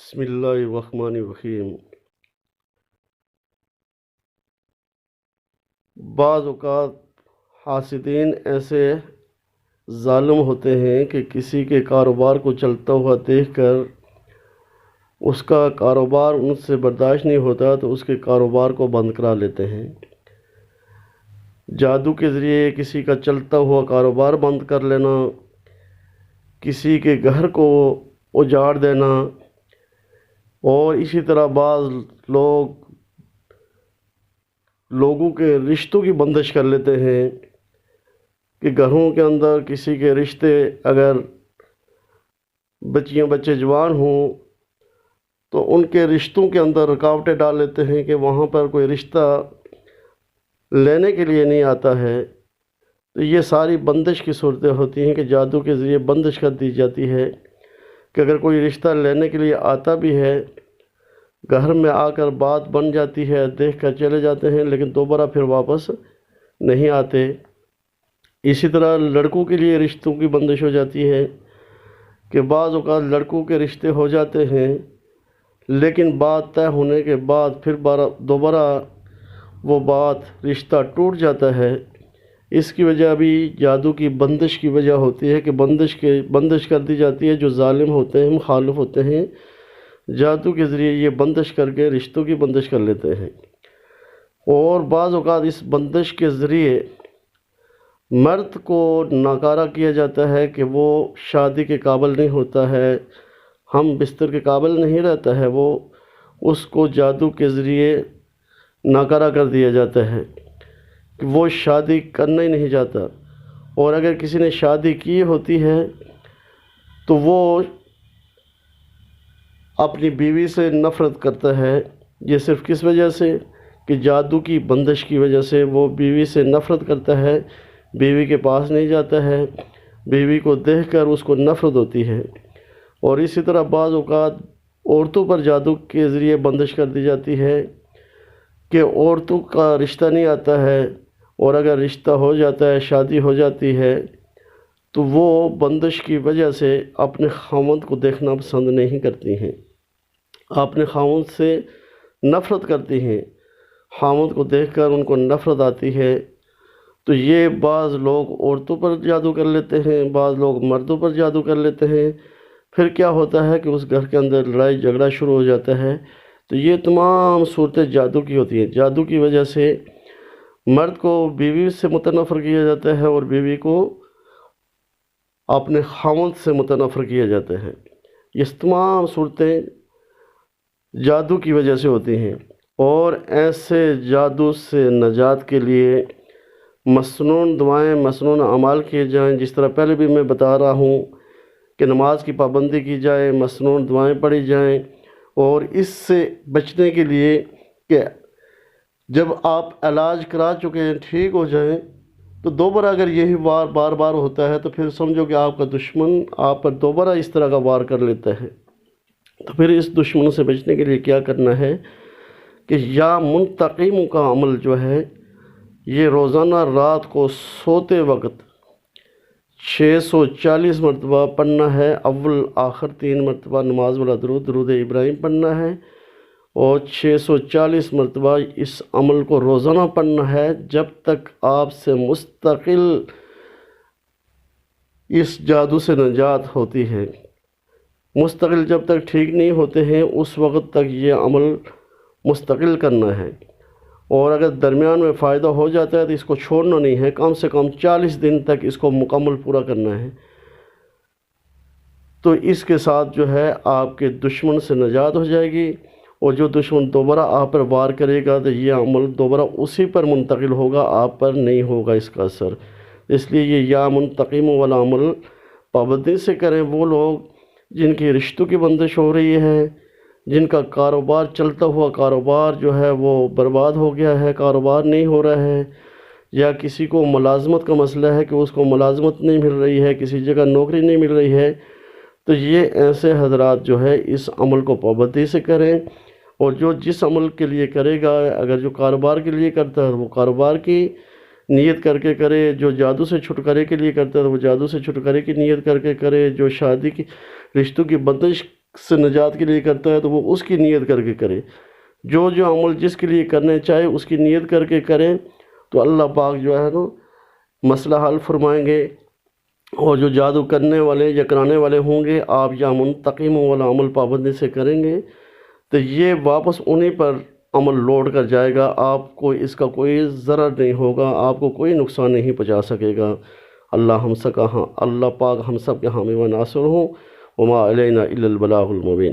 بسم اللہ الرحمن الرحیم۔ بعض اوقات حاسدین ایسے ظالم ہوتے ہیں کہ کسی کے کاروبار کو چلتا ہوا دیکھ کر اس کا کاروبار ان سے برداشت نہیں ہوتا تو اس کے کاروبار کو بند کرا لیتے ہیں۔ جادو کے ذریعے کسی کا چلتا ہوا کاروبار بند کر لینا، کسی کے گھر کو اجاڑ دینا، اور اسی طرح بعض لوگوں کے رشتوں کی بندش کر لیتے ہیں کہ گھروں کے اندر کسی کے رشتے، اگر بچے جوان ہوں تو ان کے رشتوں کے اندر رکاوٹیں ڈال لیتے ہیں کہ وہاں پر کوئی رشتہ لینے کے لیے نہیں آتا ہے۔ تو یہ ساری بندش کی صورتیں ہوتی ہیں کہ جادو کے ذریعے بندش کر دی جاتی ہے کہ اگر کوئی رشتہ لینے کے لیے آتا بھی ہے، گھر میں آ کر بات بن جاتی ہے، دیکھ کر چلے جاتے ہیں، لیکن دوبارہ پھر واپس نہیں آتے۔ اسی طرح لڑکوں کے لیے رشتوں کی بندش ہو جاتی ہے کہ بعض اوقات لڑکوں کے رشتے ہو جاتے ہیں، لیکن بات طے ہونے کے بعد پھر دوبارہ وہ رشتہ ٹوٹ جاتا ہے۔ اس کی وجہ بھی جادو کی بندش کی وجہ ہوتی ہے کہ بندش کر دی جاتی ہے۔ جو ظالم ہوتے ہیں، مخالف ہوتے ہیں، جادو کے ذریعے یہ بندش کر کے رشتوں کی بندش کر لیتے ہیں۔ اور بعض اوقات اس بندش کے ذریعے مرد کو ناکارہ کیا جاتا ہے کہ وہ شادی کے قابل نہیں ہوتا ہے، ہم بستر کے قابل نہیں رہتا ہے، وہ اس کو جادو کے ذریعے ناکارہ کر دیا جاتا ہے کہ وہ شادی کرنا ہی نہیں چاہتا۔ اور اگر کسی نے شادی کی ہوتی ہے تو وہ اپنی بیوی سے نفرت کرتا ہے۔ یہ صرف کس وجہ سے کہ جادو کی بندش کی وجہ سے وہ بیوی سے نفرت کرتا ہے، بیوی کے پاس نہیں جاتا ہے، بیوی کو دیکھ کر اس کو نفرت ہوتی ہے۔ اور اسی طرح بعض اوقات عورتوں پر جادو کے ذریعے بندش کر دی جاتی ہے کہ عورتوں کا رشتہ نہیں آتا ہے، اور اگر رشتہ ہو جاتا ہے، شادی ہو جاتی ہے، تو وہ بندش کی وجہ سے اپنے خاوند کو دیکھنا پسند نہیں کرتی ہیں، اپنے خاوند سے نفرت کرتی ہیں، خاوند کو دیکھ کر ان کو نفرت آتی ہے۔ تو یہ بعض لوگ عورتوں پر جادو کر لیتے ہیں، بعض لوگ مردوں پر جادو کر لیتے ہیں۔ پھر کیا ہوتا ہے کہ اس گھر کے اندر لڑائی جھگڑا شروع ہو جاتا ہے۔ تو یہ تمام صورتیں جادو کی ہوتی ہیں۔ جادو کی وجہ سے مرد کو بیوی سے متنفر کیا جاتا ہے، اور بیوی کو اپنے خاوند سے متنفر کیا جاتا ہے۔ یہ تمام صورتیں جادو کی وجہ سے ہوتی ہیں۔ اور ایسے جادو سے نجات کے لیے مسنون دعائیں، مسنون اعمال کیے جائیں، جس طرح پہلے بھی میں بتا رہا ہوں کہ نماز کی پابندی کی جائے، مسنون دعائیں پڑھی جائیں۔ اور اس سے بچنے کے لیے کہ جب آپ علاج کرا چکے ہیں، ٹھیک ہو جائیں، تو دوبارہ اگر یہی بار بار ہوتا ہے تو پھر سمجھو کہ آپ کا دشمن آپ پر دوبارہ اس طرح کا وار کر لیتا ہے۔ تو پھر اس دشمن سے بچنے کے لیے کیا کرنا ہے کہ یا منتقم کا عمل جو ہے یہ روزانہ رات کو سوتے وقت 640 مرتبہ پڑھنا ہے۔ اول آخر 3 مرتبہ نماز والا درود ابراہیم پڑھنا ہے، اور 640 مرتبہ اس عمل کو روزانہ پڑھنا ہے جب تک آپ سے مستقل اس جادو سے نجات ہوتی ہے۔ مستقل جب تک ٹھیک نہیں ہوتے ہیں اس وقت تک یہ عمل مستقل کرنا ہے، اور اگر درمیان میں فائدہ ہو جاتا ہے تو اس کو چھوڑنا نہیں ہے، کم سے کم 40 دن تک اس کو مکمل پورا کرنا ہے۔ تو اس کے ساتھ جو ہے آپ کے دشمن سے نجات ہو جائے گی، اور جو دشمن دوبارہ آپ پر وار کرے گا تو یہ عمل دوبارہ اسی پر منتقل ہوگا، آپ پر نہیں ہوگا اس کا اثر۔ اس لیے یہ یا منتقم والا عمل پابندی سے کریں۔ وہ لوگ جن کی رشتوں کی بندش ہو رہی ہے، جن کا کاروبار چلتا ہوا کاروبار جو ہے وہ برباد ہو گیا ہے، کاروبار نہیں ہو رہا ہے، یا کسی کو ملازمت کا مسئلہ ہے کہ اس کو ملازمت نہیں مل رہی ہے، کسی جگہ نوکری نہیں مل رہی ہے، تو یہ ایسے حضرات جو ہے اس عمل کو پابندی سے کریں۔ اور جو جس عمل کے لیے کرے گا، اگر جو کاروبار کے لیے کرتا ہے وہ کاروبار کی نیت کر کے کرے، جو جادو سے چھٹکارے کے لیے کرتا ہے وہ جادو سے چھٹکارے کی نیت کر کے کرے، جو شادی کی رشتوں کی بندش سے نجات کے لیے کرتا ہے تو وہ اس کی نیت کر کے کرے، جو عمل جس کے لیے کرنے چاہے اس کی نیت کر کے کریں تو اللہ پاک جو ہے نا مسئلہ حل فرمائیں گے۔ اور جو جادو کرنے والے یا کرانے والے ہوں گے، آپ یا منتقموں والا عمل پابندی سے کریں گے تو یہ واپس انہیں پر عمل لوٹ کر جائے گا، آپ کو اس کا کوئی ضرر نہیں ہوگا، آپ کو کوئی نقصان نہیں پہنچا سکے گا۔ اللہ پاک ہم سب کے حامی و ناصر ہوں۔ وما علینا الا البلاغ المبین۔